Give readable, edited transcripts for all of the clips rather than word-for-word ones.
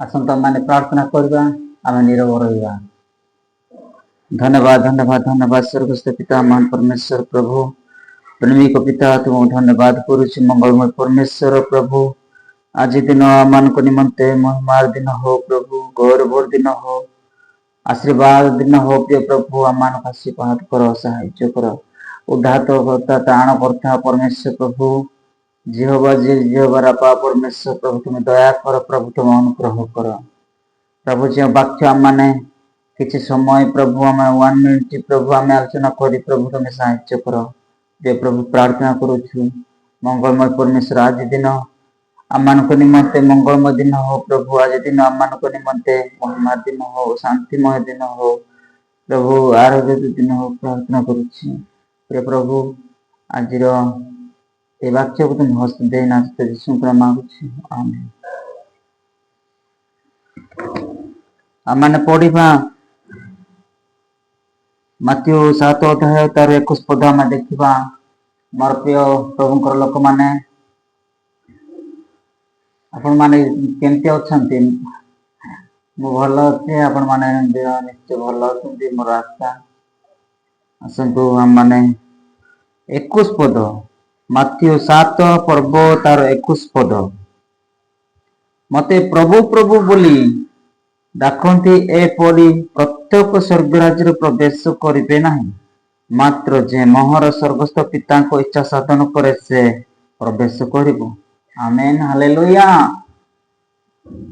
आसंता माने प्रार्थना करबा आमे नीरव रहिबा। धन्यवाद धन्यवाद धन्यवाद स्वर्गस्थ पिता महान परमेश्वर प्रभु प्रेमिक पिता तुम धन्यवाद करुछि मंगलमय परमेश्वर प्रभु आज दिन आम को निमंते महिमार दिन हो प्रभु गौरवर दिन हो आशीर्वाद दिन हो प्रिय प्रभु आम आशीर्वाद कर साहाय्य कर उद्धात करता ताण करता परमेश्वर प्रभु जेहोवा जेहोवा रापा परमेश्वर प्रभु तुम्हें दया कर प्रभु तुम अनुग्रह कर प्रभु जो वाक्य आम मैंने किसी समय प्रभु आम 1 मिनिट प्रभु आम आलोचना करी प्रभु तुम्हें साहाय्य कर जे प्रभु प्रार्थना करुछु मंगलमय परमेश्वर आज दिन आम को निमंते मंगलमय दिन हो प्रभु आज दिन आम को निमंते महिमा दिन हो शांतिमय दिन हो प्रभु आरोग्य दिन हो प्रार्थना करुछि प्रभु आज ये वाक्य को तुम हस्त देना यीशु मांगुछि आमेन। आम पढ़ा मत्ती 7 अध्याय तार 21 पद आम देखा मोर प्रिय प्रभुंकर लोक मैंने आपण माने केमती अछंती मु भल अच्छे आपण माने निश्चय भल अच्छे मोर आशा आसतु आम माने 21 पद मत्ती 7 पर्व तार 21 पद मते प्रभु प्रभु बोली डाकती एपरी प्रत्येक स्वर्गराज्य प्रवेश करें ना मात्र जे मोहर स्वर्गस्थ पिता इच्छा साधन करे से प्रवेश कर आमेन हालेलुया।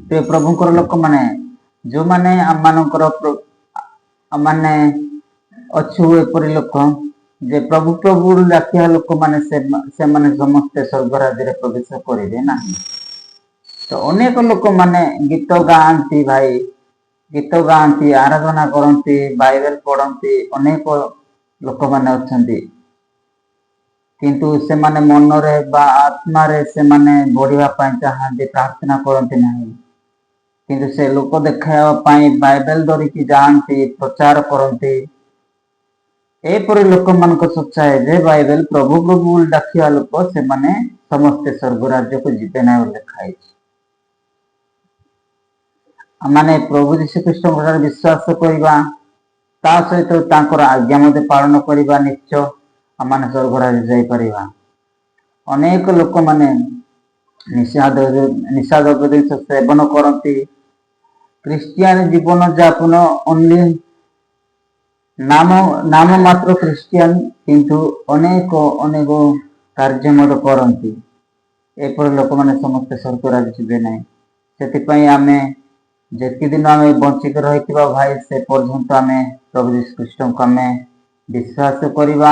प्रिय प्रभुंकर लोक माने जो माने आम माने अच्छु एपरी लोक जे प्रभु प्रभु डाकिया लोक माने से माने समस्ते स्वर्गराज्य प्रवेश करेंगे ना। तो अनेक लोक माने गीत गाती भाई गीत गाती आराधना करती बाइबल पढ़ती अनेक लोक माने अच्छे किंतु से माने मन रे बा आत्मा रे से माने बढ़िया चाहती प्रार्थना करती ना किंतु से लोक देखा बाइबल धरिकी जाती प्रचार करती एपरी लोक मान सोचा है जे बाइबल प्रभु प्रभु डाकिया लोक से माने समस्ते स्वर्गराज्य को जीते ना लिखाई माने प्रभु यीशु कृष्ण विश्वास करवा सहित आज्ञा मध्य पालन करवा निश्चय आम स्वर्गराज्य जापर अनेक लोक माने निशा द्रव्य सेवन करती क्रिस्टियन जीवन यापन ओनली नाम मात्र क्रिस्टियन किंतु अनेक अनेक कार्य मत करती एपरी लोक माने समस्त स्वर्गराज्य जीवे ना से आम जेति दिन आम बंचिक रही भाई से पर्यंत आम प्रभु यीशु कृष्ण को आम विश्वास करवा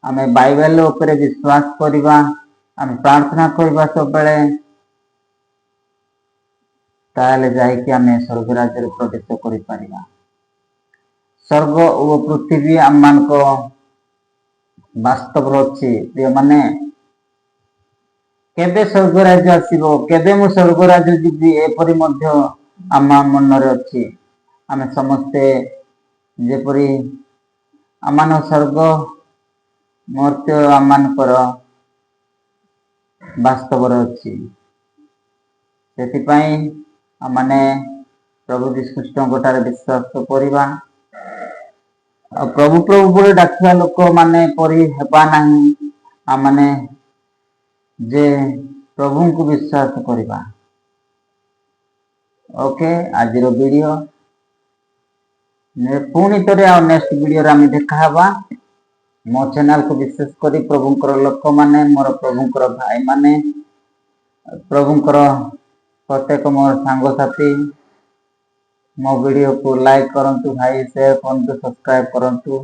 आम बाइबल उपरे विश्वास करवा आम प्रार्थना करवा सब बेले ताले जाइए आम स्वर्गराज्य प्रवेश कर स्वर्ग और पृथ्वी आम मान वास्तव अच्छी प्रिय माने केबे स्वर्गराज्य आसो केबे मु स्वर्गराज्य जीवी एपरी आम मन अच्छी आम समस्ते जेपरी आम स्वर्ग मर्त्य आम वास्तव अच्छी से आमने प्रभु यीशु कृष्ण विश्वास करवा प्रभु प्रभु बोले डाकिया लोक माने परी हेबा नहीं आमने जे प्रभु को विश्वास करवा। ओके आज वीडियो पुणी थे नेक्स्ट वीडियो आम देखा मो चैनल को विशेष कर प्रभुंकर लोक माने मोर प्रभुंकर भाई माने प्रभुंकर प्रत्येक मोर सांगसाथी मो वीडियो को लाइक करंतु भाई शेयर करंतु सब्सक्राइब करंतु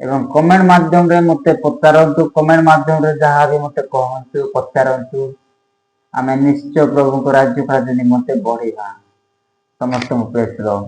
एवं कमेंट माध्यम रे मते पचारंतु कमेंट माध्यम रे जहाँ भी मते कहंतु पचारंतु आमे निश्चय प्रभु को राज्य निमंते बढ़िया समस्त प्रेस रहो।